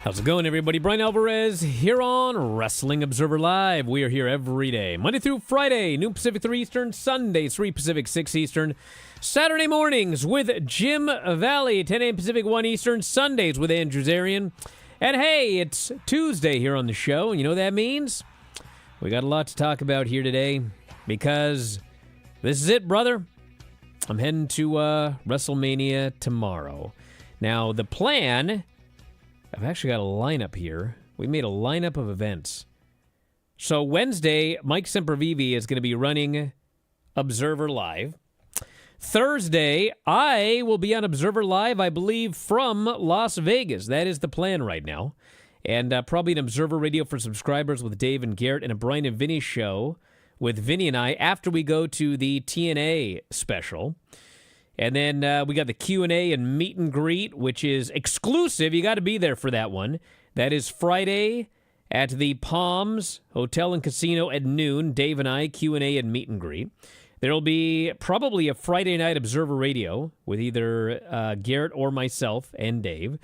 How's it going, everybody? Bryan Alvarez here on Wrestling Observer Live. We are here every day, Monday through Friday, noon Pacific, 3 Eastern, Sunday, 3 Pacific, 6 Eastern, Saturday mornings with Jim Valley, 10 a.m. Pacific, 1 Eastern, Sundays with Andrew Zarian. And hey, it's Tuesday here on the show, and you know what that means? We got a lot to talk about here today because this is it, brother. I'm heading to Wrestlemania tomorrow. Now, the plan... I've actually got a lineup here. We made a lineup of events. So Wednesday, Mike Sempervive is going to be running Observer Live. Thursday, I will be on Observer Live, I believe, from Las Vegas. That is the plan right now. And probably an Observer Radio for subscribers with Dave and Garrett, and a Brian and Vinny show with Vinny and I after we go to the TNA special. And then we got the Q&A and meet and greet, which is exclusive. You got to be there for that one. That is Friday at the Palms Hotel and Casino at noon. Dave and I, Q&A and meet and greet. There will be probably a Friday night Observer Radio with either Garrett or myself and Dave.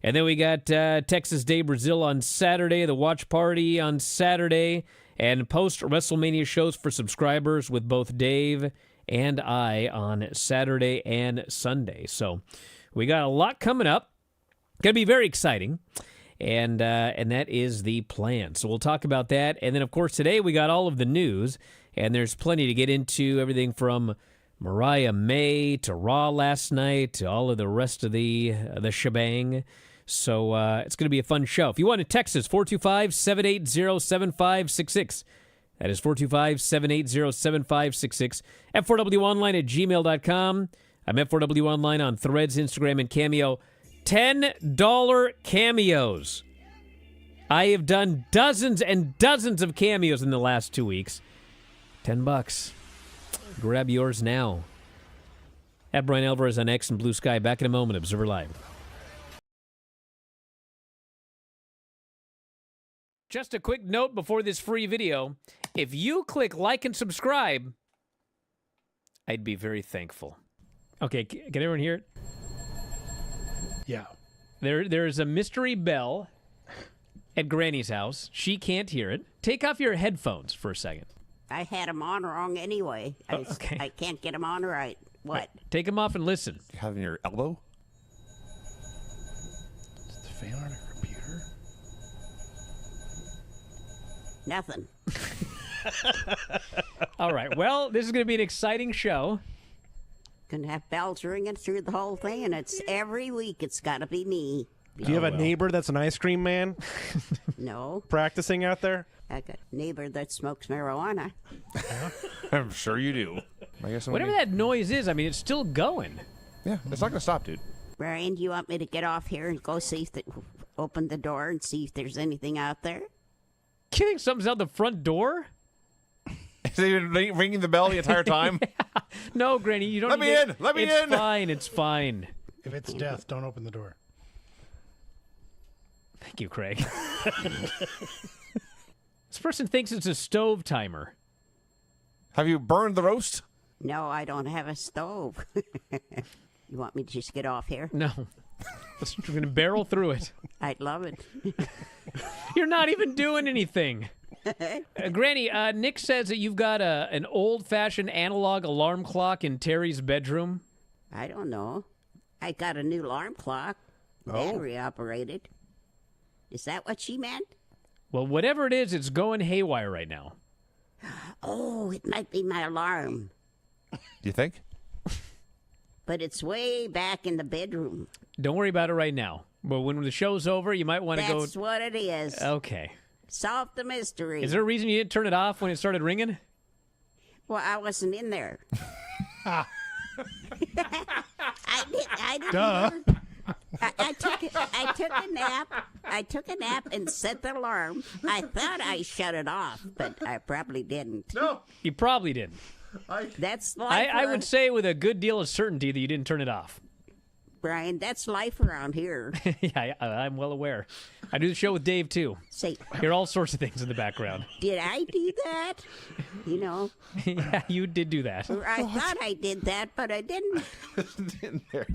And then we got Texas Day Brazil on Saturday, the Watch Party on Saturday, and post-WrestleMania shows for subscribers with both Dave and I on Saturday and Sunday. So we got a lot coming up. Going to be very exciting. And that is the plan. So we'll talk about that. And then, of course, today we got all of the news. And there's plenty to get into, everything from Mariah May to Raw last night to all of the rest of the shebang. So it's going to be a fun show. If you want to text us, 425-780-7566. That is 425-780-7566. F4WOnline@gmail.com. I'm F4WOnline on Threads, Instagram, and Cameo. $10 cameos. I have done dozens and dozens of cameos in the last 2 weeks. $10. Grab yours now. At Bryan Alvarez on X and Blue Sky. Back in a moment. Observer Live. Just a quick note before this free video. If you click like and subscribe, I'd be very thankful. Okay, can everyone hear it? Yeah. There's a mystery bell at Granny's house. She can't hear it. Take off your headphones for a second. I had them on wrong anyway. Okay. I can't get them on right. What? Take them off and listen. You have in your elbow? Is the fan on a computer? Nothing. All right. Well, this is going to be an exciting show. Gonna have bells ringing through the whole thing, and it's every week. It's got to be me. Do you have a neighbor that's an ice cream man No, practicing out there? I got a neighbor that smokes marijuana. I'm sure you do. I guess Whatever that noise is, I mean, it's still going. Yeah, it's not going to stop, dude. Brian, do you want me to get off here and go see if open the door and see if there's anything out there? You think something's out the front door? Is he ringing the bell the entire time? No, Granny, you don't Let need me to- in! Let me it's in! It's fine. It's fine. If it's death, don't open the door. Thank you, Craig. This person thinks it's a stove timer. Have you burned the roast? No, I don't have a stove. You want me to just get off here? No. We're going to barrel through it. I'd love it. You're not even doing anything. Granny, Nick says that you've got an old-fashioned analog alarm clock in Terry's bedroom. I don't know. I got a new alarm clock. Battery operated. Is that what she meant? Well, whatever it is, it's going haywire right now. Oh, it might be my alarm. Do you think? But it's way back in the bedroom. Don't worry about it right now. But when the show's over, you might want to go... That's what it is. Okay. Solve the mystery. Is there a reason you didn't turn it off when it started ringing? Well, I wasn't in there. I didn't. Duh. I took a nap. I took a nap and set the alarm. I thought I shut it off, but I probably didn't. No. You probably didn't. That's life. I would say with a good deal of certainty that you didn't turn it off. Brian, that's life around here. Yeah, I'm well aware. I do the show with Dave, too. Say, Hear all sorts of things in the background. did I do that? You know, Yeah, you did do that. or I thought I did that, but I didn't. In there.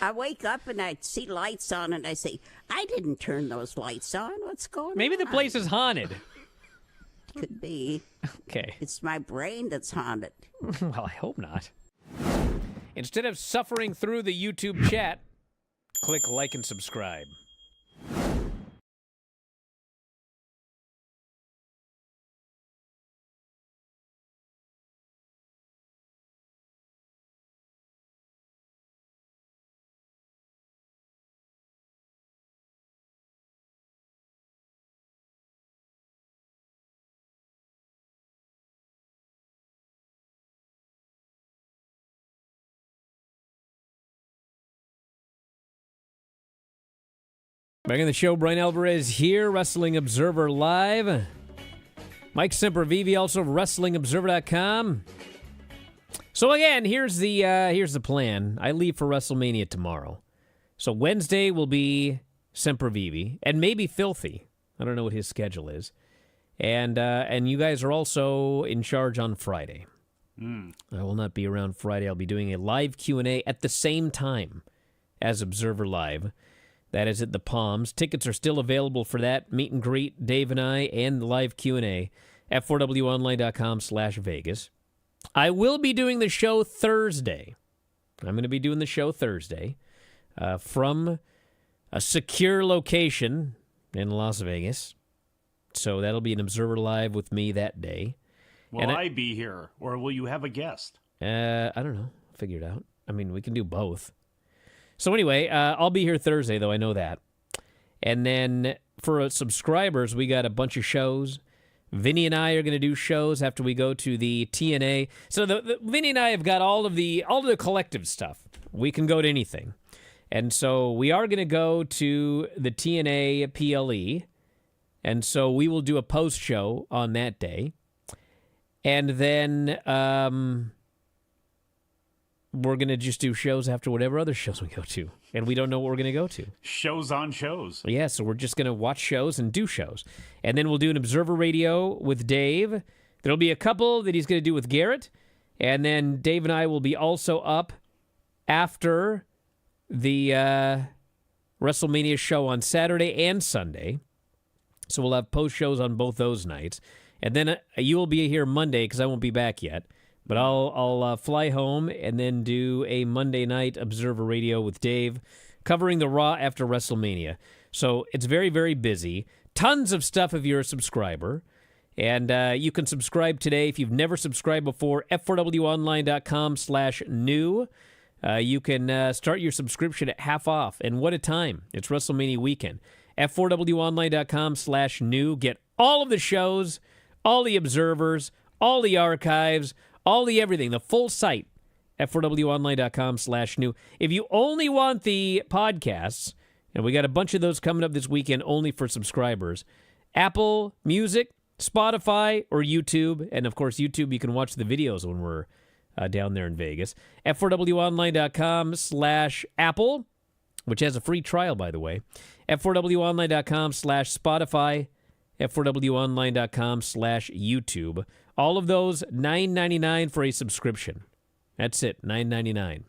I wake up and I see lights on, and I say, I didn't turn those lights on. What's going on? Maybe the place is haunted. Could be. Okay. It's my brain that's haunted. Well, I hope not. Instead of suffering through the YouTube chat, click like and subscribe. Back in the show, Bryan Alvarez here, Wrestling Observer Live. Mike Sempervive, also WrestlingObserver.com. So again, here's the plan. I leave for WrestleMania tomorrow. So Wednesday will be Sempervive, and maybe Filthy. I don't know what his schedule is. And you guys are also in charge on Friday. I will not be around Friday. I'll be doing a live Q&A at the same time as Observer Live. That is at the Palms. Tickets are still available for that. Meet and greet, Dave and I, and the live Q&A at f4wonline.com/Vegas. I will be doing the show Thursday. I'm going to be doing the show Thursday from a secure location in Las Vegas. So that'll be an Observer Live with me that day. Will I be here, or will you have a guest? I don't know. Figure it out. I mean, we can do both. So anyway, I'll be here Thursday, though. I know that. And then for subscribers, we got a bunch of shows. Vinny and I are going to do shows after we go to the TNA. So Vinny and I have got all of the collective stuff. We can go to anything. And so we are going to go to the TNA PLE. And so we will do a post show on that day. And then we're going to just do shows after whatever other shows we go to. And we don't know what we're going to go to. Shows on shows. Yeah, so we're just going to watch shows and do shows. And then we'll do an Observer Radio with Dave. There'll be a couple that he's going to do with Garrett. And then Dave and I will be also up after the WrestleMania show on Saturday and Sunday. So we'll have post shows on both those nights. And then you will be here Monday because I won't be back yet. But I'll fly home and then do a Monday night Observer Radio with Dave, covering the Raw after WrestleMania. So it's very, very busy. Tons of stuff if you're a subscriber. And you can subscribe today. If you've never subscribed before, f4wonline.com/new. You can start your subscription at half off. And what a time. It's WrestleMania weekend. f4wonline.com/new. Get all of the shows, all the observers, all the archives, all the everything, the full site, f4wonline.com/new. If you only want the podcasts, and we got a bunch of those coming up this weekend only for subscribers, Apple Music, Spotify, or YouTube. And, of course, YouTube, you can watch the videos when we're down there in Vegas. f4wonline.com/Apple, which has a free trial, by the way. f4wonline.com/Spotify, f4wonline.com/YouTube. All of those, $9.99 for a subscription. That's it, $9.99.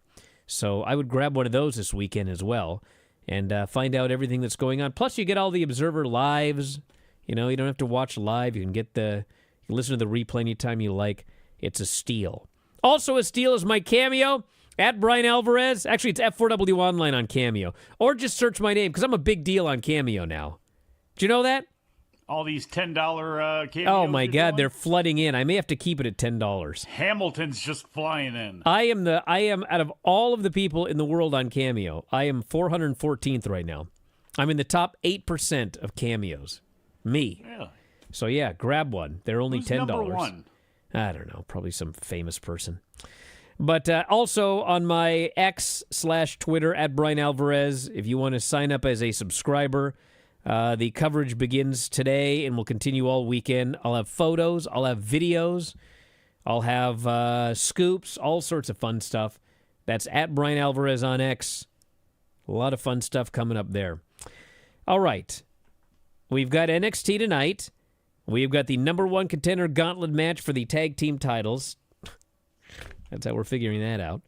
So I would grab one of those this weekend as well and find out everything that's going on. Plus, you get all the Observer Lives. You know, you don't have to watch live. You can listen to the replay anytime you like. It's a steal. Also a steal is my Cameo at Bryan Alvarez. Actually, it's F4W Online on Cameo. Or just search my name because I'm a big deal on Cameo now. Do you know that? All these $10 cameos. Oh, my God, they're flooding in. I may have to keep it at $10. Hamilton's just flying in. I am out of all of the people in the world on Cameo, I am 414th right now. I'm in the top 8% of cameos. Me. Really? So, yeah, grab one. They're only Who's $10. number one? I don't know. Probably some famous person. But also on my X/Twitter at Bryan Alvarez, if you want to sign up as a subscriber, the coverage begins today and will continue all weekend. I'll have photos. I'll have videos. I'll have scoops, all sorts of fun stuff. That's at Bryan Alvarez on X. A lot of fun stuff coming up there. All right. We've got NXT tonight. We've got the number one contender gauntlet match for the tag team titles. That's how we're figuring that out.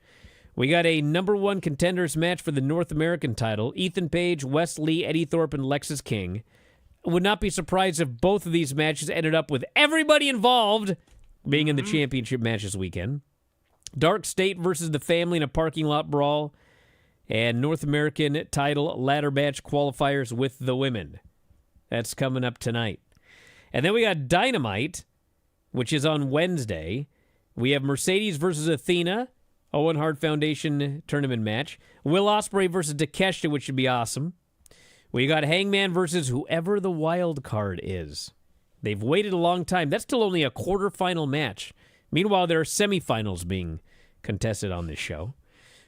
We got a number one contenders match for the North American title. Ethan Page, Wes Lee, Eddie Thorpe, and Lexus King. I would not be surprised if both of these matches ended up with everybody involved being in the championship match this weekend. Dark State versus The Family in a parking lot brawl. And North American title ladder match qualifiers with the women. That's coming up tonight. And then we got Dynamite, which is on Wednesday. We have Mercedes versus Athena, Owen Hart Foundation tournament match. Will Ospreay versus Takeshita, which should be awesome. We got Hangman versus whoever the wild card is. They've waited a long time. That's still only a quarterfinal match. Meanwhile, there are semifinals being contested on this show.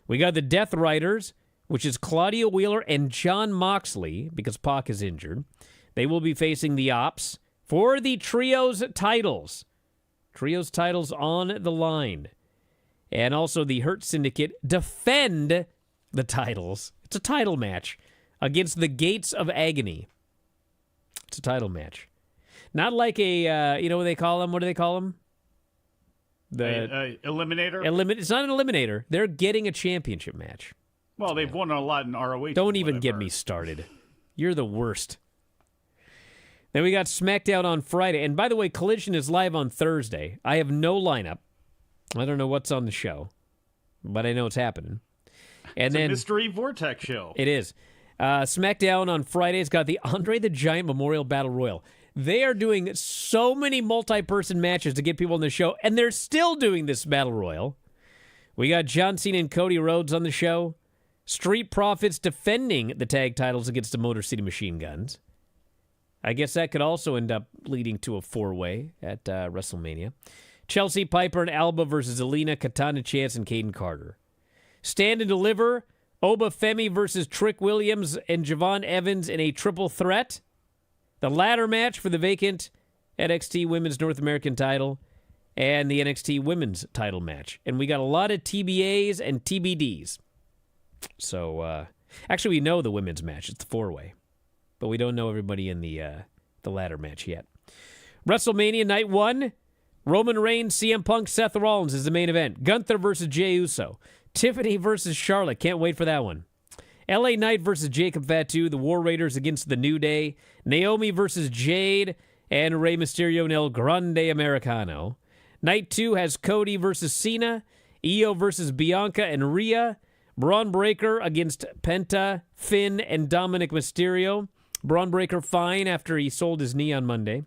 We got the Death Riders, which is Claudia Wheeler and Jon Moxley, because Pac is injured. They will be facing the Ops for the Trios titles. Trios titles on the line. And also the Hurt Syndicate defend the titles. It's a title match against the Gates of Agony. It's a title match. Not like a, you know what they call them? What do they call them? The Eliminator? It's not an eliminator. They're getting a championship match. Well, they've won a lot in ROH. Don't even get me started. You're the worst. Then we got SmackDown on Friday. And by the way, Collision is live on Thursday. I have no lineup. I don't know what's on the show, but I know it's happening. And It's then a Mystery Vortex show. it is. SmackDown on Friday's got the Andre the Giant Memorial Battle Royal. They are doing so many multi-person matches to get people on the show, and they're still doing this Battle Royal. We got John Cena and Cody Rhodes on the show. Street Profits defending the tag titles against the Motor City Machine Guns. I guess that could also end up leading to a four-way at WrestleMania. Chelsea Piper and Alba versus Alina, Katana Chance, and Caden Carter. Stand and Deliver, Oba Femi versus Trick Williams and Javon Evans in a triple threat. The ladder match for the vacant NXT Women's North American title and the NXT Women's title match. And we got a lot of TBAs and TBDs. So, actually, we know the women's match. It's the four-way. But we don't know everybody in the ladder match yet. WrestleMania Night 1. Roman Reigns, CM Punk, Seth Rollins is the main event. Gunther versus Jey Uso. Tiffany versus Charlotte. Can't wait for that one. LA Knight versus Jacob Fatu. The War Raiders against the New Day. Naomi versus Jade. And Rey Mysterio and El Grande Americano. Night 2 has Cody versus Cena. Io versus Bianca and Rhea. Braun Breaker against Penta, Finn, and Dominic Mysterio. Braun Breaker fine after he sold his knee on Monday.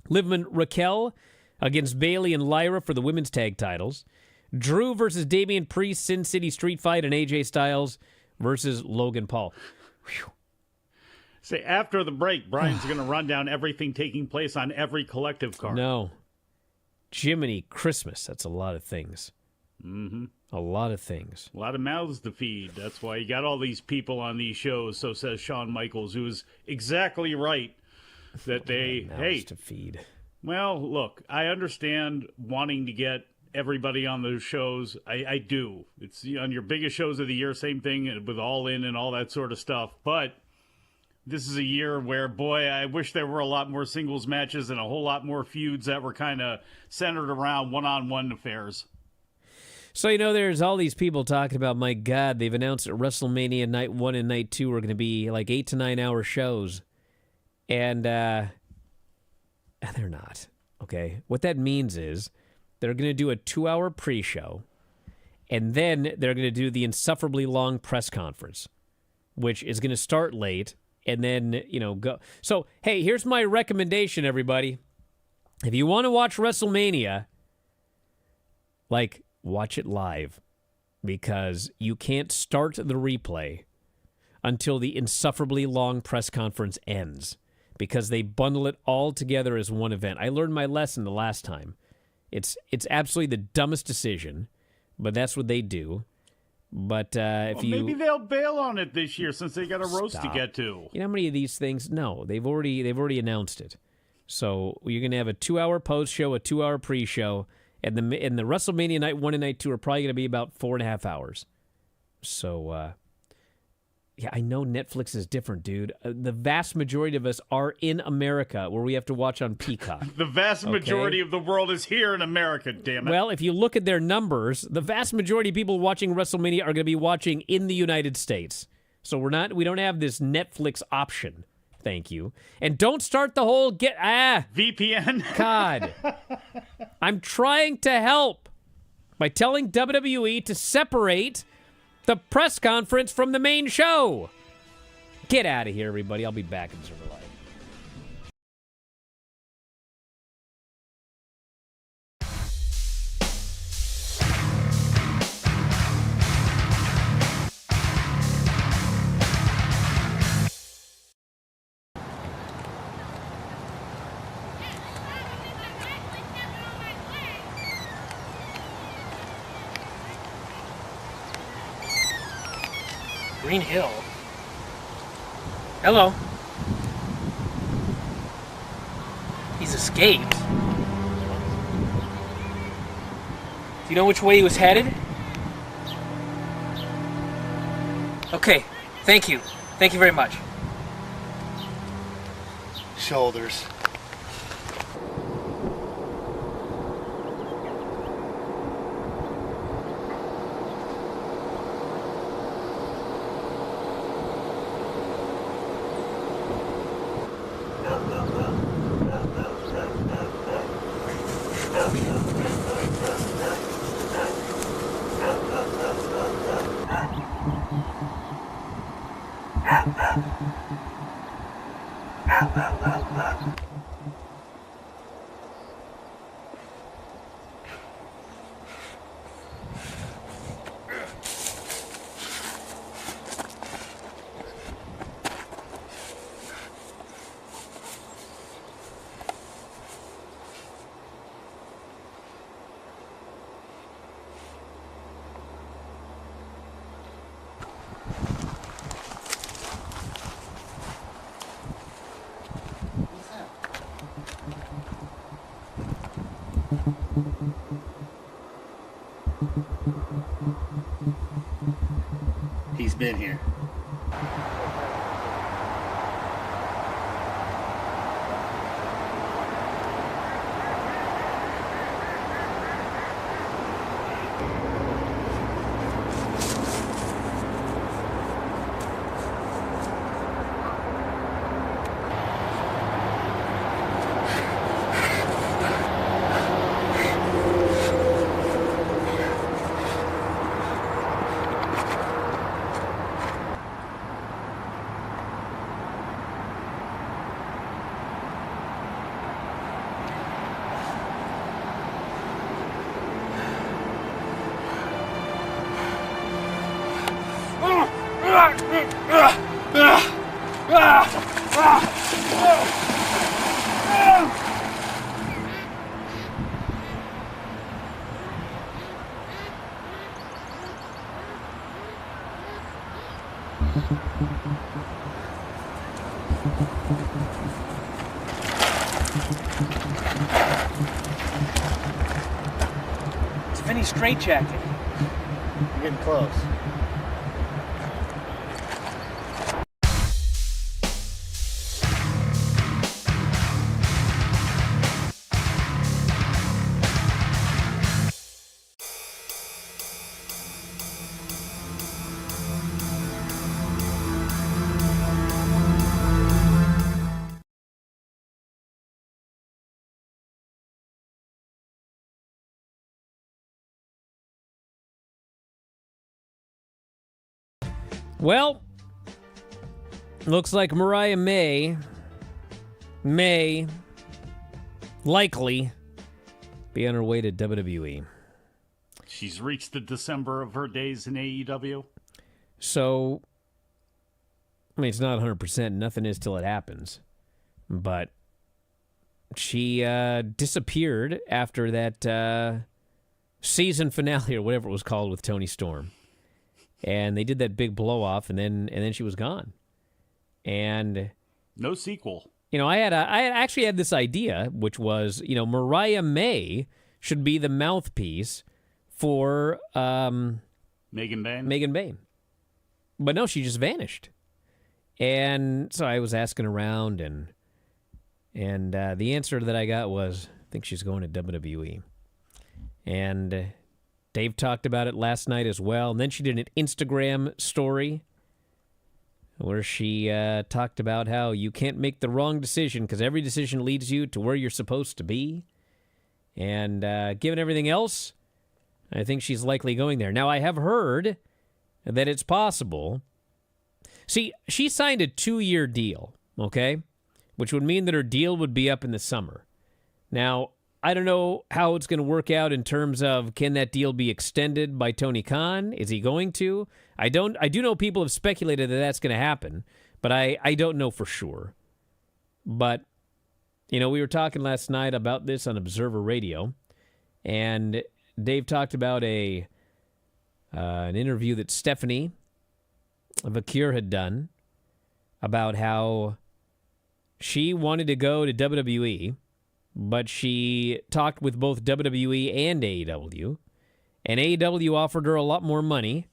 Liv and Raquel against Bayley and Lyra for the women's tag titles. Drew versus Damian Priest, Sin City Street Fight, and AJ Styles versus Logan Paul. Whew. Say, after the break, Brian's going to run down everything taking place on every collective card. No. Jiminy Christmas. That's a lot of things. Mm-hmm. A lot of things. A lot of mouths to feed. That's why you got all these people on these shows, so says Shawn Michaels, who is exactly right that they, Mouths to feed. Well, look, I understand wanting to get everybody on those shows. I do. It's on your biggest shows of the year, same thing with All In and all that sort of stuff. But this is a year where, boy, I wish there were a lot more singles matches and a whole lot more feuds that were kind of centered around one-on-one affairs. So, you know, there's all these people talking about, my God, they've announced that WrestleMania Night 1 and Night 2 are going to be like 8 to 9 hour shows. And they're not, okay? What that means is they're going to do a 2-hour pre-show, and then they're going to do the insufferably long press conference, which is going to start late, and then, you know, go. So, hey, here's my recommendation, everybody. If you want to watch WrestleMania, like, watch it live, because you can't start the replay until the insufferably long press conference ends, because they bundle it all together as one event. I learned my lesson the last time. It's absolutely the dumbest decision, but that's what they do. But maybe they'll bail on it this year since they got a roast to Stop. get to. You know how many of these things? No, they've already announced it. So you're going to have a 2-hour post show, a 2-hour pre-show, and the WrestleMania Night 1 and Night 2 are probably going to be about 4.5 hours. So Yeah, I know Netflix is different, dude. The vast majority of us are in America, where we have to watch on Peacock. The vast majority of the world is here in America, damn it. Well, if you look at their numbers, the vast majority of people watching WrestleMania are going to be watching in the United States. So we don't have this Netflix option. Thank you. And don't start the whole VPN. God. I'm trying to help by telling WWE to separate the press conference from the main show. Get out of here, everybody. I'll be back in Observer Live. Green Hill? Hello? He's escaped. Do you know which way he was headed? Okay, thank you. Thank you very much. Shoulders. He's been here. It's Vinny's straitjacket. You're getting close. Well, looks like Mariah May likely be on her way to WWE. She's reached the December of her days in AEW. So, I mean, it's not 100%. Nothing is till it happens. But she disappeared after that season finale or whatever it was called with Tony Storm. And they did that big blow off, and then she was gone. And no sequel. You know, I actually had this idea, which was, you know, Mariah May should be the mouthpiece for Megan Bain. Megan Bain. But no, she just vanished. And so I was asking around, and the answer that I got was, I think she's going to WWE. And Dave talked about it last night as well. And then she did an Instagram story where she talked about how you can't make the wrong decision because every decision leads you to where you're supposed to be. And given everything else, I think she's likely going there. Now, I have heard that it's possible. See, she signed a 2-year deal, okay? Which would mean that her deal would be up in the summer. Now, I don't know how it's going to work out in terms of can that deal be extended by Tony Khan? Is he going to? I do know people have speculated that that's going to happen, but I don't know for sure. But, we were talking last night about this on Observer Radio, and Dave talked about an interview that Stephanie Vacure had done about how she wanted to go to WWE, but she talked with both WWE and AEW, and AEW offered her a lot more money,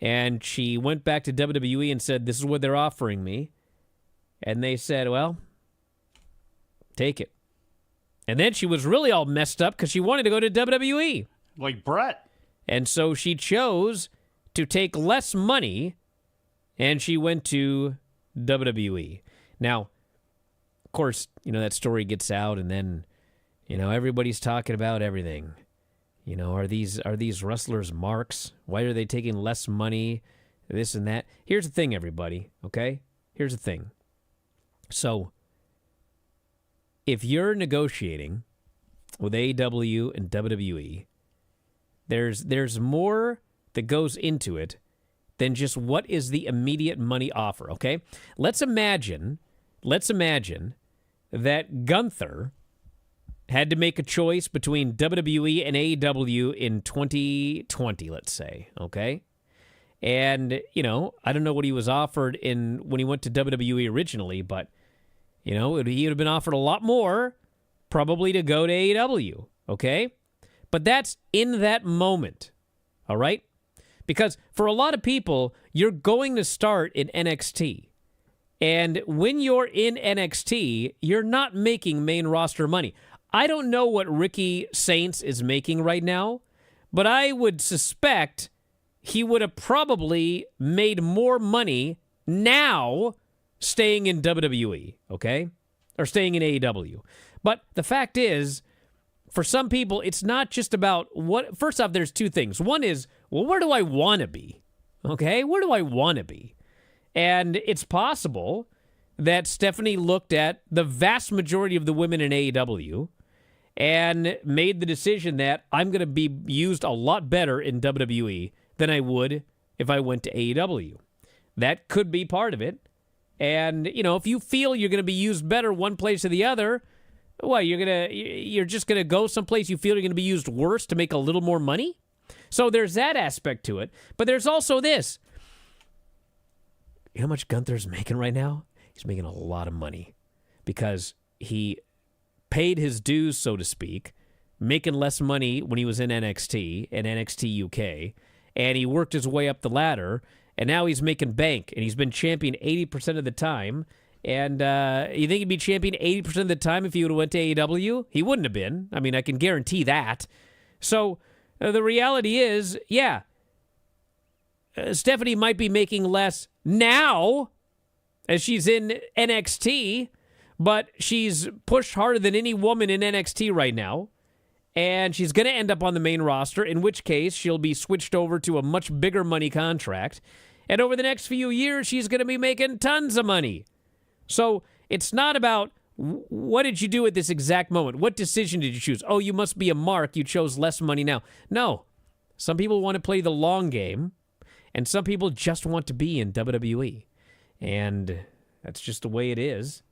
and she went back to WWE and said, this is what they're offering me, and they said, well, take it. And then she was really all messed up because she wanted to go to WWE. Like Brett. And so she chose to take less money, and she went to WWE. Now, of course, that story gets out, and then, everybody's talking about everything. Are these wrestlers marks? Why are they taking less money? This and that. Here's the thing, everybody, okay? Here's the thing. So, if you're negotiating with AEW and WWE, there's more that goes into it than just what is the immediate money offer, okay? Let's imagine that Gunther had to make a choice between WWE and AEW in 2020, let's say, okay? And, I don't know what he was offered when he went to WWE originally, but, he would have been offered a lot more probably to go to AEW, okay? But that's in that moment, all right? Because for a lot of people, you're going to start in NXT. And when you're in NXT, you're not making main roster money. I don't know what Ricky Saints is making right now, but I would suspect he would have probably made more money now staying in WWE, okay? Or staying in AEW. But the fact is, for some people, it's not just about what... First off, there's two things. One is, well, where do I want to be? Okay? Where do I want to be? And it's possible that Stephanie looked at the vast majority of the women in AEW and made the decision that I'm going to be used a lot better in WWE than I would if I went to AEW. That could be part of it. And, if you feel you're going to be used better one place or the other, well, you're just going to go someplace you feel you're going to be used worse to make a little more money? So there's that aspect to it. But there's also this. You know how much Gunther's making right now? He's making a lot of money because he paid his dues, so to speak, making less money when he was in NXT and NXT UK, and he worked his way up the ladder, and now he's making bank, and he's been champion 80% of the time. And you think he'd be champion 80% of the time if he would have went to AEW? He wouldn't have been. I mean, I can guarantee that. So the reality is, yeah, Stephanie might be making less now as she's in NXT, but she's pushed harder than any woman in NXT right now. And she's going to end up on the main roster, in which case she'll be switched over to a much bigger money contract. And over the next few years, she's going to be making tons of money. So it's not about what did you do at this exact moment? What decision did you choose? Oh, you must be a mark. You chose less money now. No. Some people want to play the long game, and some people just want to be in WWE. And that's just the way it is.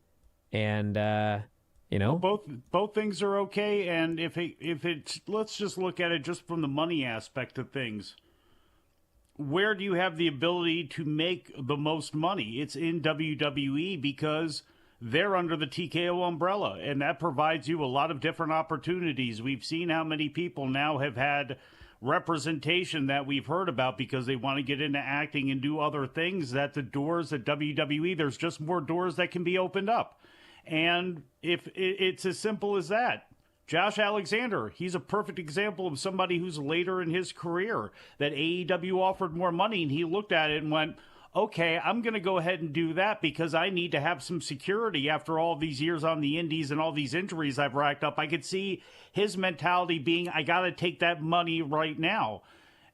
And, both things are okay. And if it's, let's just look at it just from the money aspect of things. Where do you have the ability to make the most money? It's in WWE because they're under the TKO umbrella, and that provides you a lot of different opportunities. We've seen how many people now have had representation that we've heard about because they want to get into acting and do other things, that the doors at WWE, there's just more doors that can be opened up. And if it's as simple as that. Josh Alexander, he's a perfect example of somebody who's later in his career that AEW offered more money, and he looked at it and went, okay, I'm going to go ahead and do that because I need to have some security after all these years on the indies and all these injuries I've racked up. I could see his mentality being, I got to take that money right now.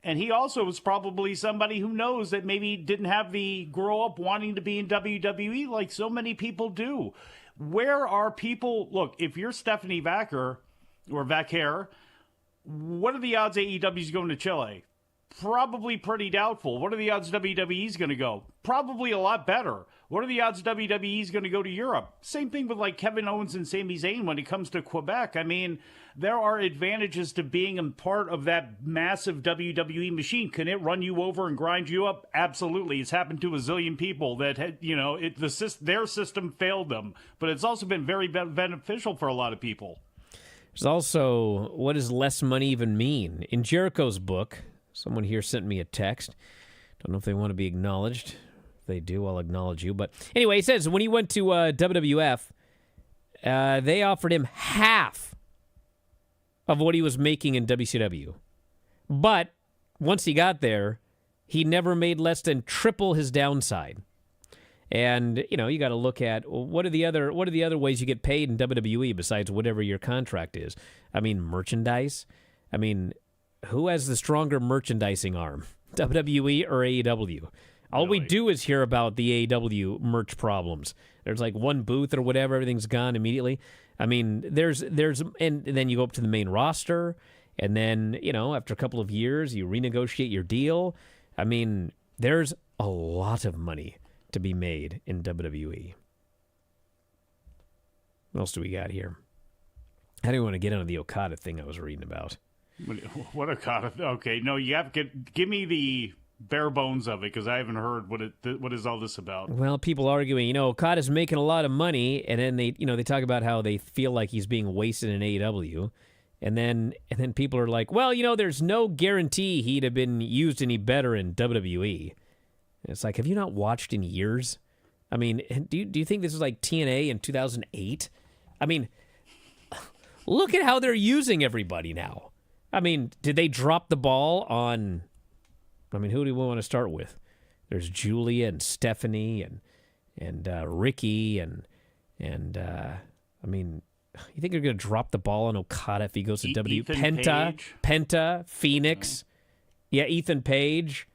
And he also was probably somebody who knows that maybe didn't have the grow up wanting to be in WWE like so many people do. Where are people? Look, if you're Stephanie Vaquer, what are the odds AEW's going to Chile? Probably pretty doubtful. What are the odds WWE's going to go? Probably a lot better. What are the odds WWE's going to go to Europe? Same thing with like Kevin Owens and Sami Zayn when it comes to Quebec. I mean, there are advantages to being a part of that massive WWE machine. Can it run you over and grind you up? Absolutely. It's happened to a zillion people that had, their system failed them. But it's also been very beneficial for a lot of people. There's also, what does less money even mean? In Jericho's book, someone here sent me a text. Don't know if they want to be acknowledged. If they do, I'll acknowledge you. But anyway, he says when he went to WWF, they offered him half of what he was making in WCW. But once he got there, he never made less than triple his downside. And, you got to look at what are the other ways you get paid in WWE besides whatever your contract is? I mean, merchandise. I mean, who has the stronger merchandising arm, WWE or AEW? All we do is hear about the AEW merch problems. There's like one booth or whatever, everything's gone immediately. I mean, and then you go up to the main roster, and then, after a couple of years, you renegotiate your deal. I mean, there's a lot of money to be made in WWE. What else do we got here? I didn't want to get into the Okada thing I was reading about. What Okada? Okay, no, you have to give me the bare bones of it because I haven't heard what is all this about. Well, people arguing, Okada's making a lot of money, and then they talk about how they feel like he's being wasted in AEW, and then people are like, well, there's no guarantee he'd have been used any better in WWE. It's like, have you not watched in years? I mean, do you think this is like TNA in 2008? I mean, look at how they're using everybody now. I mean, did they drop the ball on... I mean, who do we want to start with? There's Julia and Stephanie and Ricky and I mean, you think they're going to drop the ball on Okada if he goes to Penta, Phoenix? Yeah, Ethan Page.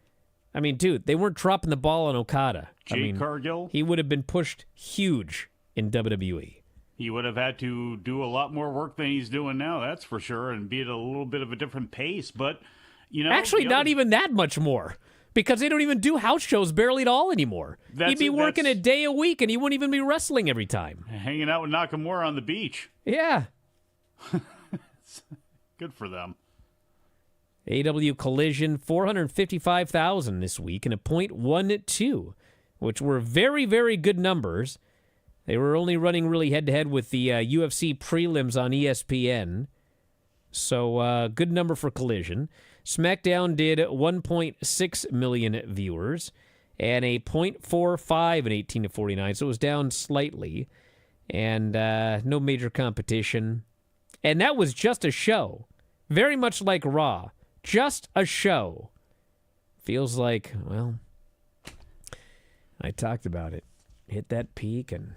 I mean, dude, they weren't dropping the ball on Okada. Cargill? He would have been pushed huge in WWE. He would have had to do a lot more work than he's doing now, that's for sure, and be at a little bit of a different pace. But, Actually, not even that much more, because they don't even do house shows barely at all anymore. He'd be working a day a week, and he wouldn't even be wrestling every time. Hanging out with Nakamura on the beach. Yeah. Good for them. AEW Collision, 455,000 this week and a .12, which were very, very good numbers. They were only running really head-to-head with the UFC prelims on ESPN. So, good number for Collision. SmackDown did 1.6 million viewers and a .45 in 18 to 49, so it was down slightly. And no major competition. And that was just a show. Very much like Raw. Just a show. Feels like, well, I talked about it. Hit that peak, and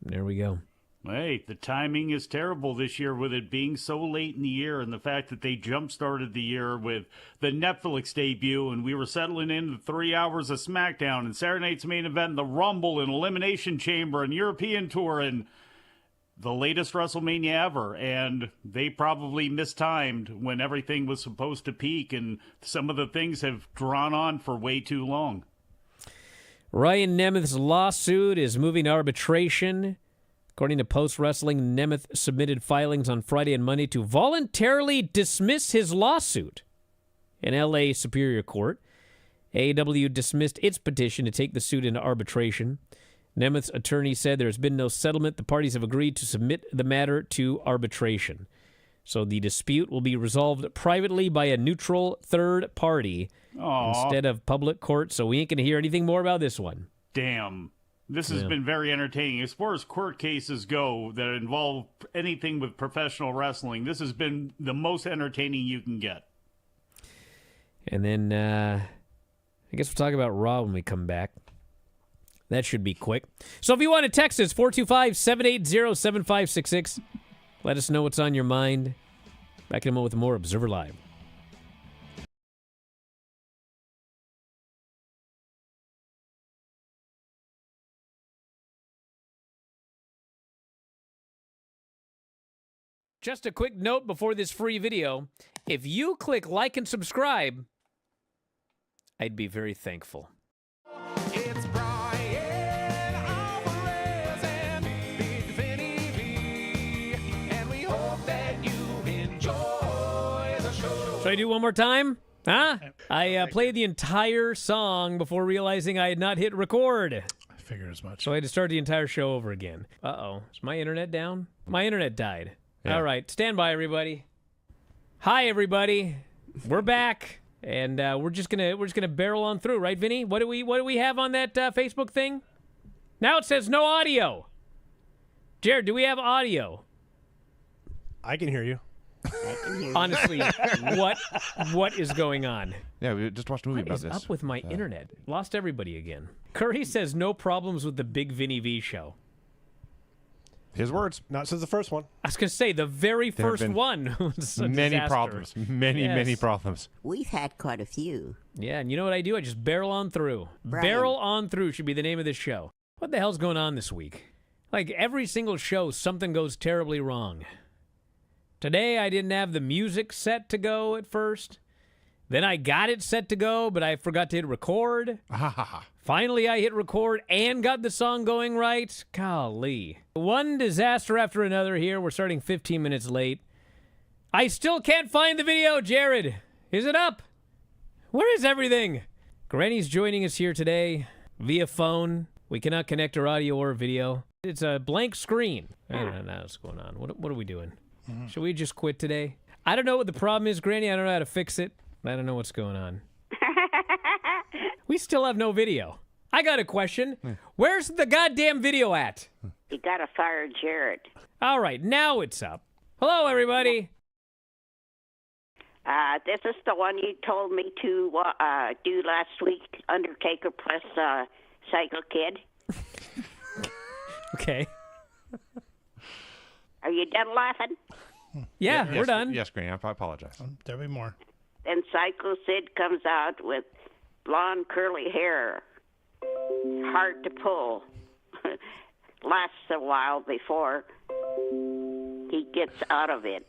there we go. Hey, the timing is terrible this year with it being so late in the year and the fact that they jump-started the year with the Netflix debut, and we were settling into 3 hours of SmackDown and Saturday Night's Main Event and the Rumble and Elimination Chamber and European Tour and the latest WrestleMania ever, and they probably mistimed when everything was supposed to peak, and some of the things have drawn on for way too long. Ryan Nemeth's lawsuit is moving to arbitration. According to Post Wrestling, Nemeth submitted filings on Friday and Monday to voluntarily dismiss his lawsuit in L.A. Superior Court. AEW dismissed its petition to take the suit into arbitration. Nemeth's attorney said there has been no settlement. The parties have agreed to submit the matter to arbitration. So the dispute will be resolved privately by a neutral third party instead of public court. So we ain't going to hear anything more about this one. Damn. This has been very entertaining. As far as court cases go that involve anything with professional wrestling, this has been the most entertaining you can get. And then I guess we'll talk about Raw when we come back. That should be quick. So if you want to text us, 425-780-7566. Let us know what's on your mind. Back in a moment with more Observer Live. Just a quick note before this free video. If you click like and subscribe, I'd be very thankful. It's Bryan Alvarez and Big Vinny V, and we hope that you enjoy the show. Should I do one more time? Huh? I played the entire song before realizing I had not hit record. I figured as much. So I had to start the entire show over again. Uh-oh. Is my internet down? My internet died. Yeah. All right. Stand by, everybody. Hi, everybody. We're back. And we're just gonna barrel on through, right, Vinny? What do we have on that Facebook thing? Now it says no audio. Jared, do we have audio? I can hear you. Honestly, what is going on? Yeah, we just watched a movie What about is this. up with my internet? Lost everybody again. Curry says no problems with the Big Vinny V show. His words. Not since the first one. I was gonna say the very There have first been one was a Many disaster. problems. Many Yes. problems. We've had quite a few. Yeah, and you know what I do? I just barrel on through. Brian. Barrel on through should be the name of this show. What the hell's going on this week? Like every single show, something goes terribly wrong. Today, I didn't have the music set to go at first. Then I got it set to go, but I forgot to hit record. Finally, I hit record and got the song going right. Golly. One disaster after another here. We're starting 15 minutes late. I still can't find the video, Jared. Is it up? Where is everything? Granny's joining us here today via phone. We cannot connect her audio or video. It's a blank screen. I don't know what's going on. What are we doing? Should we just quit today? I don't know what the problem is, Granny. I don't know how to fix it. I don't know what's going on. We still have no video. I got a question. Where's the goddamn video at? You gotta fire Jared. All right, now it's up. Hello, everybody. This is the one you told me to do last week, Undertaker plus Psycho Kid. Okay. Are you done laughing? Yeah, we're done. Yes, Granny, I apologize. There'll be more. Then Psycho Sid comes out with blonde curly hair. Hard to pull. Lasts a while before he gets out of it.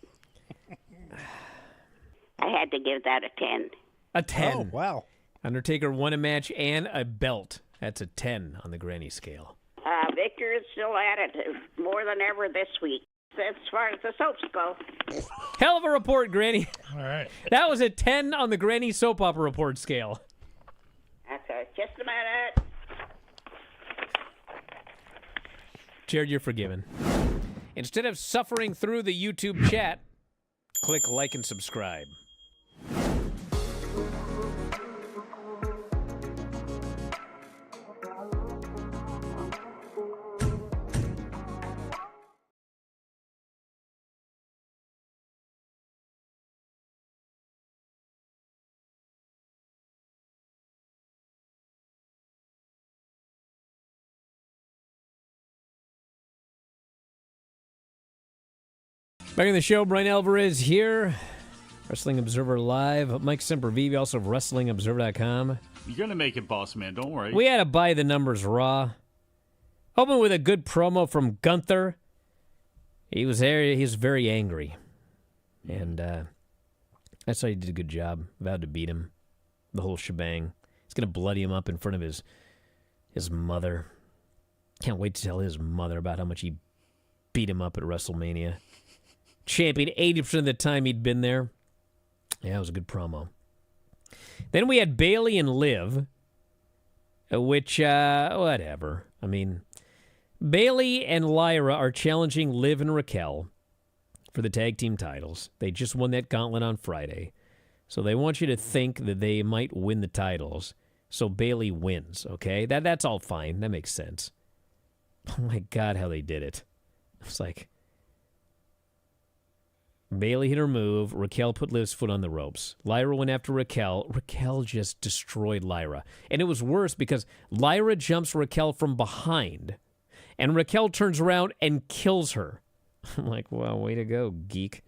I had to give that a 10. A 10. Oh, wow. Undertaker won a match and a belt. That's a 10 on the Granny scale. Victor is still at it more than ever this week, as far as the soaps go. Hell of a report, Granny. All right. That was a 10 on the Granny soap opera report scale. Okay, just a minute. Jared, you're forgiven. Instead of suffering through the YouTube chat, click like and subscribe. Back in the show, Bryan Alvarez here. Wrestling Observer Live. Mike Sempervive, also of WrestlingObserver.com. You're going to make it, boss man. Don't worry. We had to buy the numbers raw. Open with a good promo from Gunther. He was there. He was very angry. And that's how he did a good job. Vowed to beat him. The whole shebang. He's going to bloody him up in front of his mother. Can't wait to tell his mother about how much he beat him up at WrestleMania. Champion 80% of the time he'd been there. Yeah, it was a good promo. Then we had Bayley and Liv, which, whatever. I mean, Bayley and Lyra are challenging Liv and Raquel for the tag team titles. They just won that gauntlet on Friday. So they want you to think that they might win the titles. So Bayley wins, okay? That's all fine. That makes sense. Oh my God, how they did it. It's like Bayley hit her move. Raquel put Liv's foot on the ropes. Lyra went after Raquel. Raquel just destroyed Lyra. And it was worse because Lyra jumps Raquel from behind. And Raquel turns around and kills her. I'm like, wow, way to go, geek.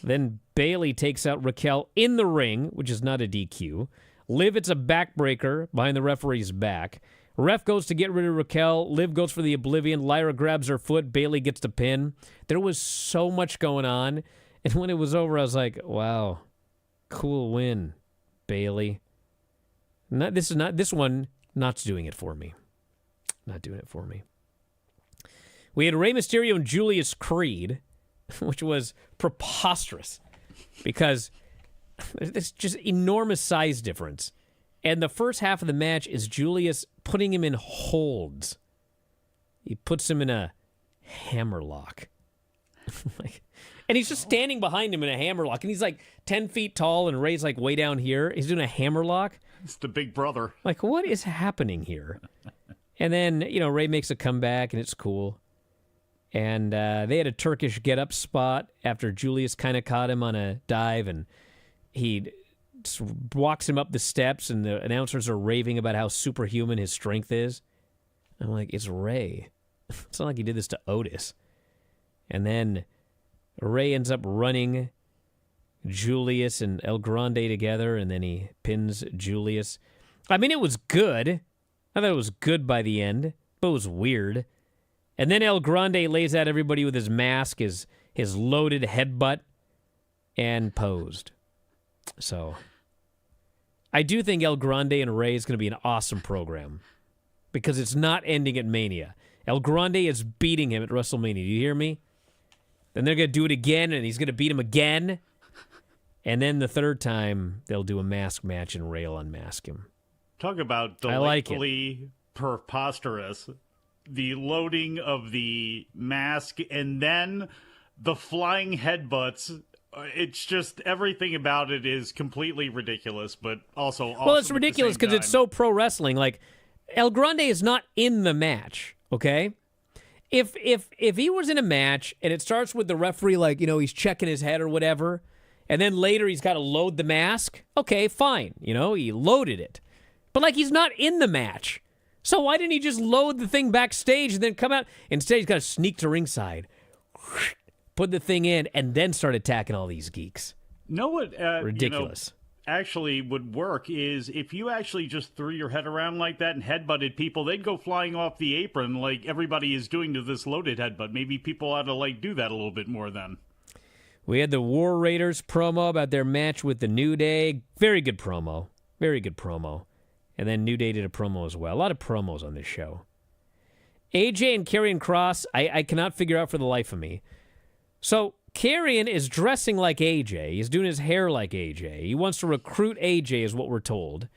Then Bayley takes out Raquel in the ring, which is not a DQ. Liv, it's a backbreaker behind the referee's back. Ref goes to get rid of Raquel. Liv goes for the Oblivion. Lyra grabs her foot. Bayley gets the pin. There was so much going on. And when it was over, I was like, wow, cool win, Bayley. This one, not doing it for me. Not doing it for me. We had Rey Mysterio and Julius Creed, which was preposterous because there's just enormous size difference. And the first half of the match is Julius putting him in holds. He puts him in a hammerlock. And he's just standing behind him in a hammerlock. And he's like 10 feet tall and Ray's like way down here. He's doing a hammerlock. It's the big brother. Like, what is happening here? And then, Ray makes a comeback and it's cool. And they had a Turkish get-up spot after Julius kind of caught him on a dive, and he walks him up the steps, and the announcers are raving about how superhuman his strength is. I'm like, it's Ray. It's not like he did this to Otis. And then Ray ends up running Julius and El Grande together, and then he pins Julius. I mean, it was good. I thought it was good by the end, but it was weird. And then El Grande lays out everybody with his mask, his loaded headbutt, and posed. So, I do think El Grande and Ray is going to be an awesome program because it's not ending at Mania. El Grande is beating him at WrestleMania. Do you hear me? Then they're going to do it again, and he's going to beat him again. And then the third time, they'll do a mask match, and Ray will unmask him. Talk about delightfully preposterous. The loading of the mask and then the flying headbutts. It's just everything about it is completely ridiculous, but also awesome. Well, it's ridiculous because it's so pro wrestling. Like, El Grande is not in the match, okay? If he was in a match and it starts with the referee, like, he's checking his head or whatever, and then later he's got to load the mask, okay, fine. He loaded it. But, like, he's not in the match. So why didn't he just load the thing backstage and then come out? Instead, he's got to sneak to ringside, put the thing in, and then start attacking all these geeks. Know what? Ridiculous. Actually would work is if you actually just threw your head around like that and headbutted people, they'd go flying off the apron like everybody is doing to this loaded headbutt. Maybe people ought to do that a little bit more then. We had the War Raiders promo about their match with the New Day. Very good promo. Very good promo. And then New Day did a promo as well. A lot of promos on this show. AJ and Karrion Kross, I cannot figure out for the life of me. So Karrion is dressing like AJ. He's doing his hair like AJ. He wants to recruit AJ is what we're told.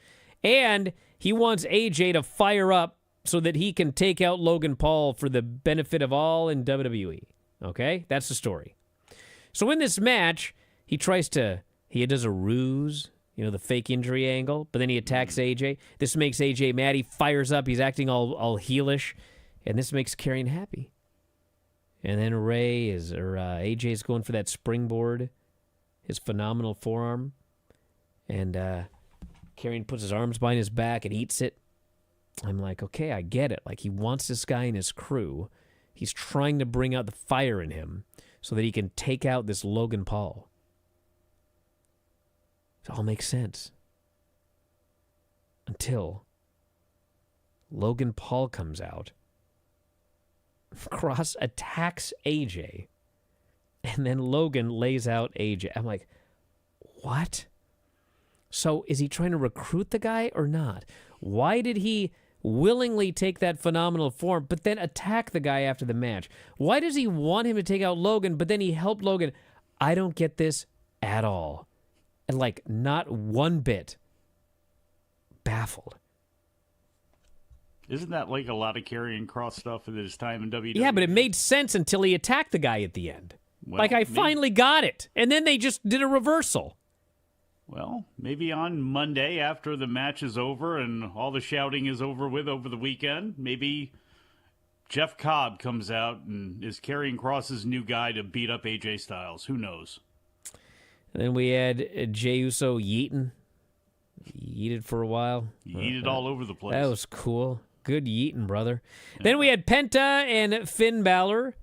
And he wants AJ to fire up so that he can take out Logan Paul for the benefit of all in WWE. Okay? That's the story. So in this match, he does a ruse. The fake injury angle, but then he attacks AJ. This makes AJ mad. He fires up. He's acting all heelish, and this makes Karrion happy. And then AJ is going for that springboard, his phenomenal forearm, and Karrion puts his arms behind his back and eats it. I'm like, okay, I get it. Like, he wants this guy in his crew. He's trying to bring out the fire in him so that he can take out this Logan Paul. It all makes sense. Until Logan Paul comes out. Kross attacks AJ. And then Logan lays out AJ. I'm like, what? So is he trying to recruit the guy or not? Why did he willingly take that phenomenal form but then attack the guy after the match? Why does he want him to take out Logan but then he helped Logan? I don't get this at all. And not one bit. Baffled. Isn't that a lot of Karrion Kross stuff at his time in WWE? Yeah, but it made sense until he attacked the guy at the end. Well, Like, I finally got it. And then they just did a reversal. Well, maybe on Monday after the match is over and all the shouting is over with over the weekend, maybe Jeff Cobb comes out and is Karrion Kross's new guy to beat up AJ Styles. Who knows? And then we had Jey Uso yeeting. Yeeted for a while. Yeeted all over the place. That was cool. Good yeeting, brother. Yeah. Then we had Penta and Finn Balor,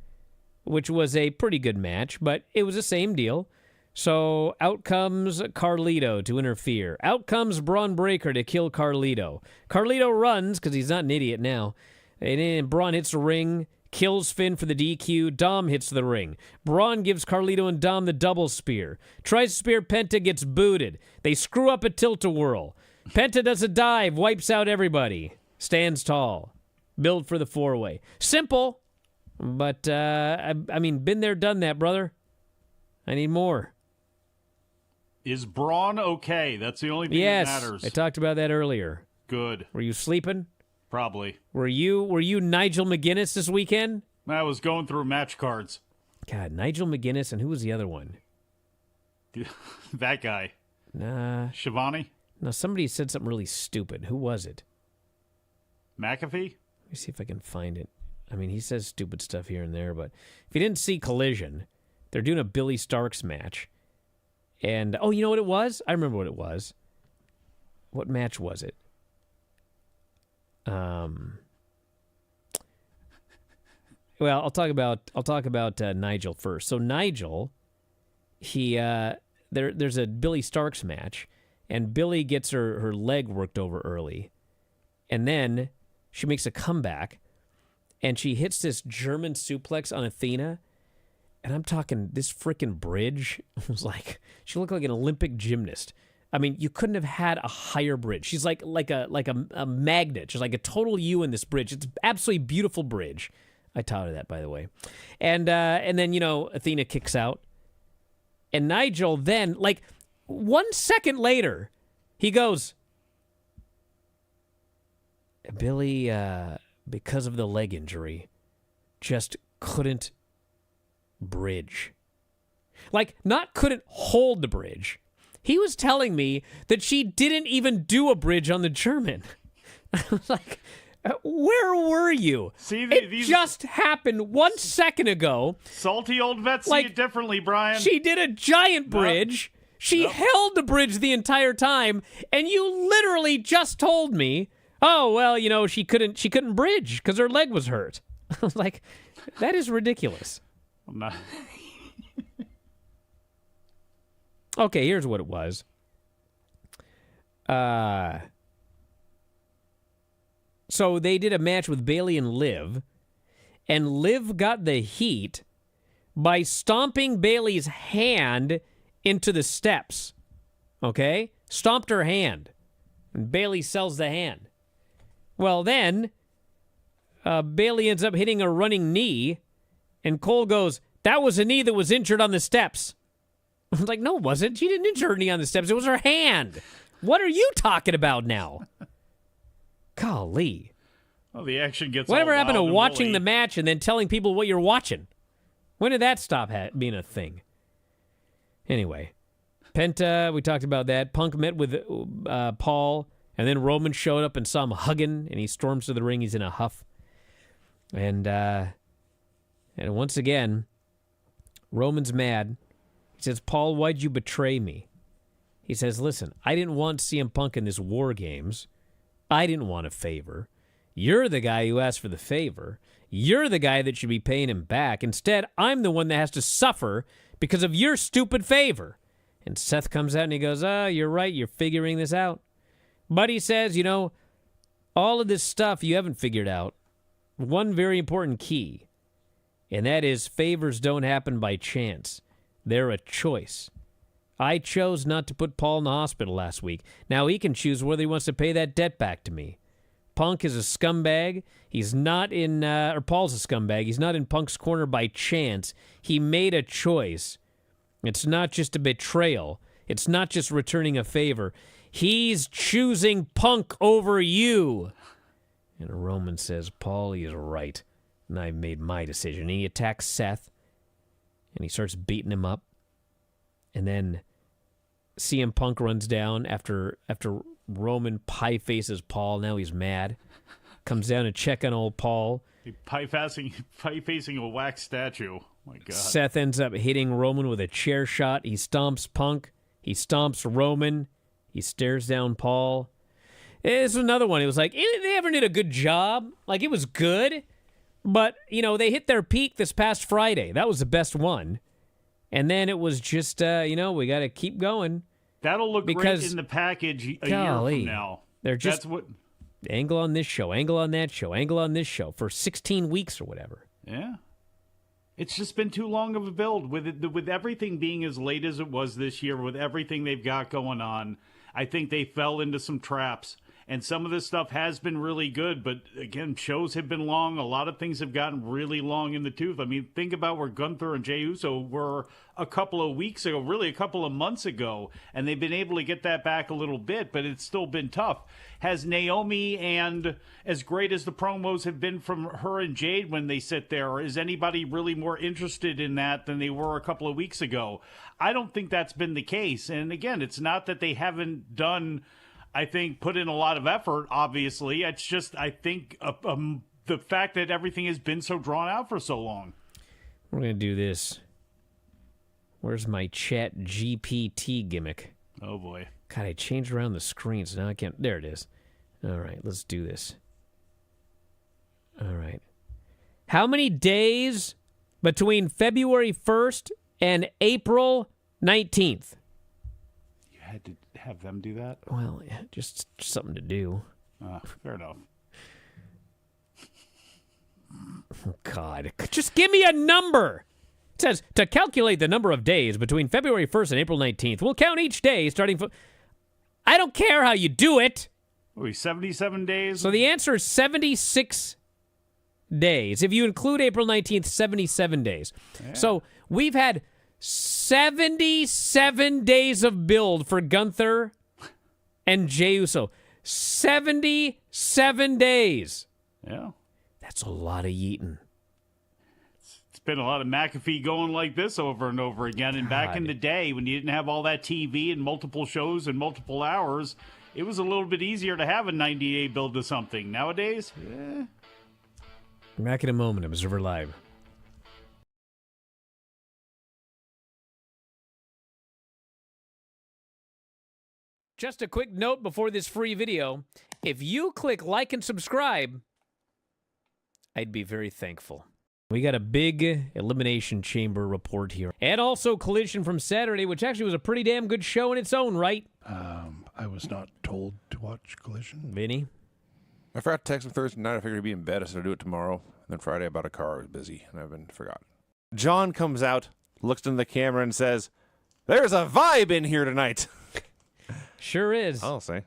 which was a pretty good match, but it was the same deal. So out comes Carlito to interfere. Out comes Braun Breaker to kill Carlito. Carlito runs, because he's not an idiot now. And then Braun hits the ring, kills Finn for the DQ. Dom hits the ring. Braun gives Carlito and Dom the double spear. Tries to spear Penta, gets booted. They screw up a tilt-a-whirl. Penta does a dive, wipes out everybody. Stands tall. Build for the four-way. Simple, but, I mean, been there, done that, brother. I need more. Is Braun okay? That's the only thing that matters. I talked about that earlier. Good. Were you sleeping? Probably. Were you Nigel McGuinness this weekend? I was going through match cards. God, Nigel McGuinness, and who was the other one? That guy. Nah. Shivani? No, somebody said something really stupid. Who was it? McAfee? Let me see if I can find it. I mean, he says stupid stuff here and there, but if you didn't see Collision, they're doing a Billy Starks match. And, oh, you know what it was? I remember what it was. What match was it? Well, I'll talk about Nigel first. So Nigel, there's a Billy Starks match, and Billy gets her leg worked over early, and then she makes a comeback, and she hits this German suplex on Athena. And I'm talking this freaking bridge was like, she looked like an Olympic gymnast. I mean, you couldn't have had a higher bridge. She's like a magnet. She's like a total U in this bridge. It's absolutely beautiful bridge. I taught her that, by the way. And then, Athena kicks out. And Nigel then, like 1 second later, he goes, Billy, because of the leg injury, just couldn't bridge. Like, not couldn't hold the bridge. He was telling me that she didn't even do a bridge on the German. I was like, where were you? See, it just happened 1 second ago. Salty old vets see it differently, Brian. She did a giant bridge. She held the bridge the entire time, and you literally just told me, oh, well, she couldn't bridge because her leg was hurt. I was like, that is ridiculous. I'm not. Okay, here's what it was. So they did a match with Bayley and Liv got the heat by stomping Bayley's hand into the steps. Okay? Stomped her hand. And Bayley sells the hand. Well, then, Bayley ends up hitting a running knee, and Cole goes, that was a knee that was injured on the steps. I was like, no, it wasn't. She didn't injure her knee on the steps. It was her hand. What are you talking about now? Golly. Well, the action gets whatever all happened to wild and watching woolly. the match and then telling people what you're watching? When did that stop being a thing? Anyway, Penta, we talked about that. Punk met with Paul, and then Roman showed up and saw him hugging, and he storms to the ring. He's in a huff. And once again, Roman's mad. He says, Paul, why'd you betray me? He says, listen, I didn't want CM Punk in this War Games. I didn't want a favor. You're the guy who asked for the favor. You're the guy that should be paying him back. Instead, I'm the one that has to suffer because of your stupid favor. And Seth comes out and he goes, you're right. You're figuring this out. But he says, all of this stuff you haven't figured out. One very important key, and that is favors don't happen by chance. They're a choice. I chose not to put Paul in the hospital last week. Now he can choose whether he wants to pay that debt back to me. Punk is a scumbag. He's not in, or Paul's a scumbag. He's not in Punk's corner by chance. He made a choice. It's not just a betrayal. It's not just returning a favor. He's choosing Punk over you. And Roman says, Paul, he is right. And I've made my decision. And he attacks Seth. and he starts beating him up. And then CM Punk runs down after Roman pie faces Paul. Now he's mad. Comes down to check on old Paul. Pie facing a wax statue. My God. Seth ends up hitting Roman with a chair shot. He stomps Punk. He stomps Roman. He stares down Paul. This was another one. It was like, they ever did a good job. Like, it was good. But, they hit their peak this past Friday. That was the best one. And then it was just, we got to keep going. That'll look great in the package a year from now. They're just That's what... angle on this show, angle on that show, angle on this show for 16 weeks or whatever. Yeah. It's just been too long of a build. With everything being as late as it was this year, with everything they've got going on, I think they fell into some traps. And some of this stuff has been really good, but again, shows have been long. A lot of things have gotten really long in the tooth. I mean, think about where Gunther and Jey Uso were a couple of weeks ago, really a couple of months ago, and they've been able to get that back a little bit, but it's still been tough. Has Naomi, and as great as the promos have been from her and Jade when they sit there, is anybody really more interested in that than they were a couple of weeks ago? I don't think that's been the case. And again, it's not that they haven't done... I think put in a lot of effort, obviously. It's just, I think, the fact that everything has been so drawn out for so long. We're going to do this. Where's my chat GPT gimmick? Oh, boy. God, I changed around the screen, so now I can't. There it is. All right, let's do this. All right. How many days between February 1st and April 19th? You had to have them do that? Well, yeah, just something to do. Fair enough. Oh, God. Just give me a number. It says, to calculate the number of days between February 1st and April 19th, we'll count each day starting from... I don't care how you do it. Wait, 77 days? So the answer is 76 days. If you include April 19th, 77 days. Yeah. So we've had 77 days of build for Gunther and Jey Uso. 77 days. Yeah. That's a lot of yeeting. It's been a lot of McAfee going like this over and over again. And back in the day, when you didn't have all that TV and multiple shows and multiple hours, it was a little bit easier to have a 90-day build to something. Nowadays, Back in a moment, Observer Live. Just a quick note before this free video. If you click like and subscribe, I'd be very thankful. We got a big Elimination Chamber report here. And also Collision from Saturday, which actually was a pretty damn good show in its own right. I was not told to watch Collision. Vinny? I forgot to text him Thursday night. I figured he'd be in bed. I said I'd do it tomorrow. And then Friday I bought a car. I was busy, and I've been forgotten. John comes out, looks into the camera, and says, "There's a vibe in here tonight." Sure is. I'll see.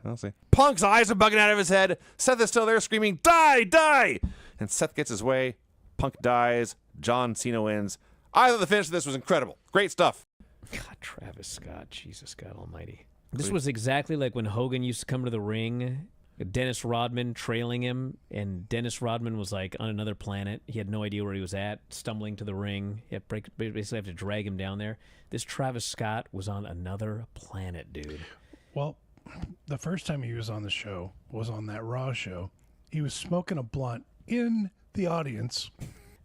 Punk's eyes are bugging out of his head. Seth is still there screaming, "Die, die!" And Seth gets his way. Punk dies. John Cena wins. I thought the finish of this was incredible. Great stuff. God, Travis Scott. Jesus God almighty. This was exactly like when Hogan used to come to the ring, Dennis Rodman trailing him, and Dennis Rodman was like on another planet. He had no idea where he was at, stumbling to the ring. He had basically have to drag him down there. This Travis Scott was on another planet, dude. Well, the first time he was on the show was on that Raw show. He was smoking a blunt in the audience.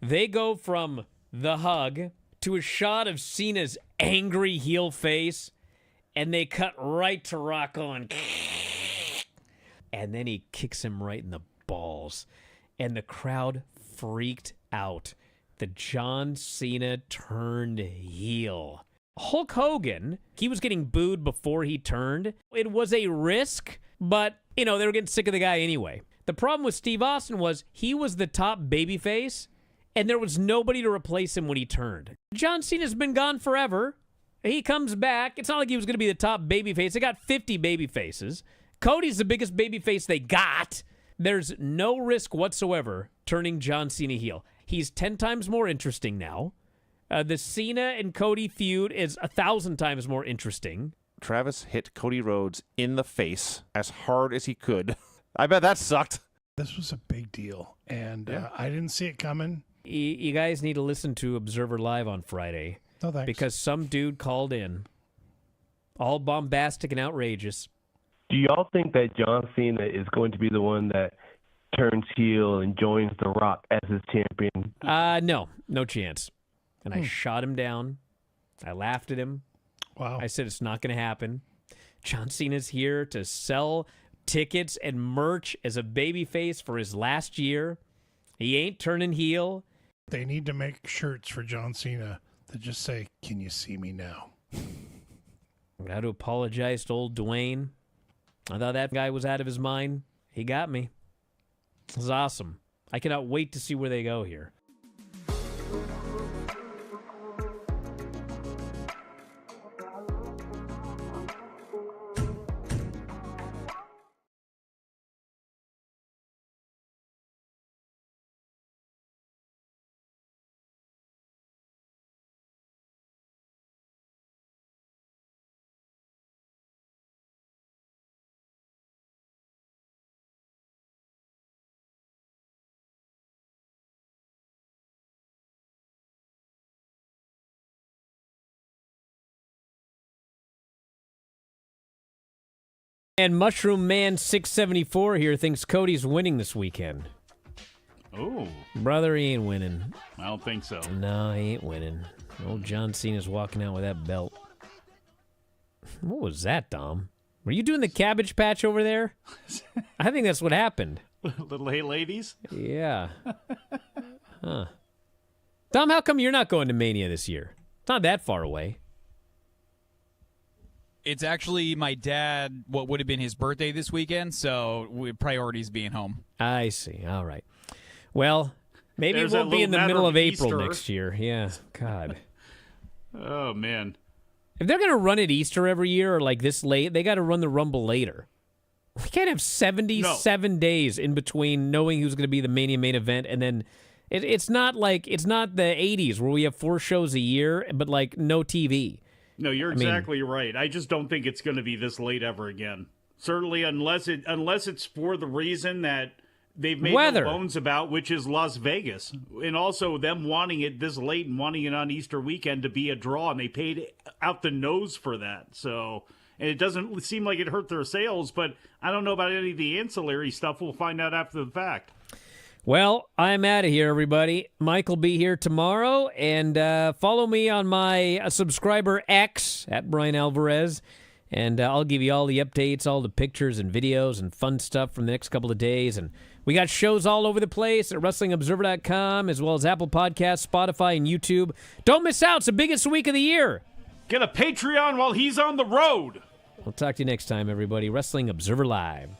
They go from the hug to a shot of Cena's angry heel face, and they cut right to Rock On. And then he kicks him right in the balls. And the crowd freaked out. The John Cena turned heel. Hulk Hogan, he was getting booed before he turned. It was a risk, but, they were getting sick of the guy anyway. The problem with Steve Austin was he was the top babyface, and there was nobody to replace him when he turned. John Cena's been gone forever. He comes back. It's not like he was going to be the top babyface. They got 50 babyfaces. Cody's the biggest babyface they got. There's no risk whatsoever turning John Cena heel. He's 10 times more interesting now. The Cena and Cody feud is 1,000 times more interesting. Travis hit Cody Rhodes in the face as hard as he could. I bet that sucked. This was a big deal, and I didn't see it coming. You guys need to listen to Observer Live on Friday. No thanks. because some dude called in, all bombastic and outrageous. Do y'all think that John Cena is going to be the one that turns heel and joins The Rock as his champion? No chance. And I shot him down. I laughed at him. Wow. I said it's not going to happen. John Cena's here to sell tickets and merch as a babyface for his last year. He ain't turning heel. They need to make shirts for John Cena that just say, "Can you see me now?" I got to apologize to old Dwayne. I thought that guy was out of his mind. He got me. This is awesome. I cannot wait to see where they go here. And Mushroom Man 674 here thinks Cody's winning this weekend. Oh, Brother, he ain't winning. I don't think so. No, he ain't winning. Old John Cena's walking out with that belt. What was that, Dom? Were you doing the Cabbage Patch over there? I think that's what happened. Little Hey Ladies? Yeah. Huh. Dom, how come you're not going to Mania this year? It's not that far away. It's actually my dad, what would have been his birthday this weekend, so priorities being home. I see. All right. Well, maybe There's it won't that be in the little middle matter of of April Easter. next year. Yeah. God. Oh, man. If they're going to run it Easter every year or like this late, they got to run the Rumble later. We can't have 77 days in between knowing who's going to be the Mania main event, and then it's not the 80s where we have 4 shows a year, but like no TV. No, you're exactly right. I just don't think it's going to be this late ever again. Certainly, unless it's for the reason that they've made Weather. no bones about, which is Las Vegas, and also them wanting it this late and wanting it on Easter weekend to be a draw, and they paid out the nose for that. So, and it doesn't seem like it hurt their sales, but I don't know about any of the ancillary stuff. We'll find out after the fact. Well, I'm out of here, everybody. Mike will be here tomorrow, and follow me on my subscriber X at Bryan Alvarez, and I'll give you all the updates, all the pictures and videos and fun stuff from the next couple of days. And we got shows all over the place at WrestlingObserver.com, as well as Apple Podcasts, Spotify, and YouTube. Don't miss out. It's the biggest week of the year. Get a Patreon while he's on the road. We'll talk to you next time, everybody. Wrestling Observer Live.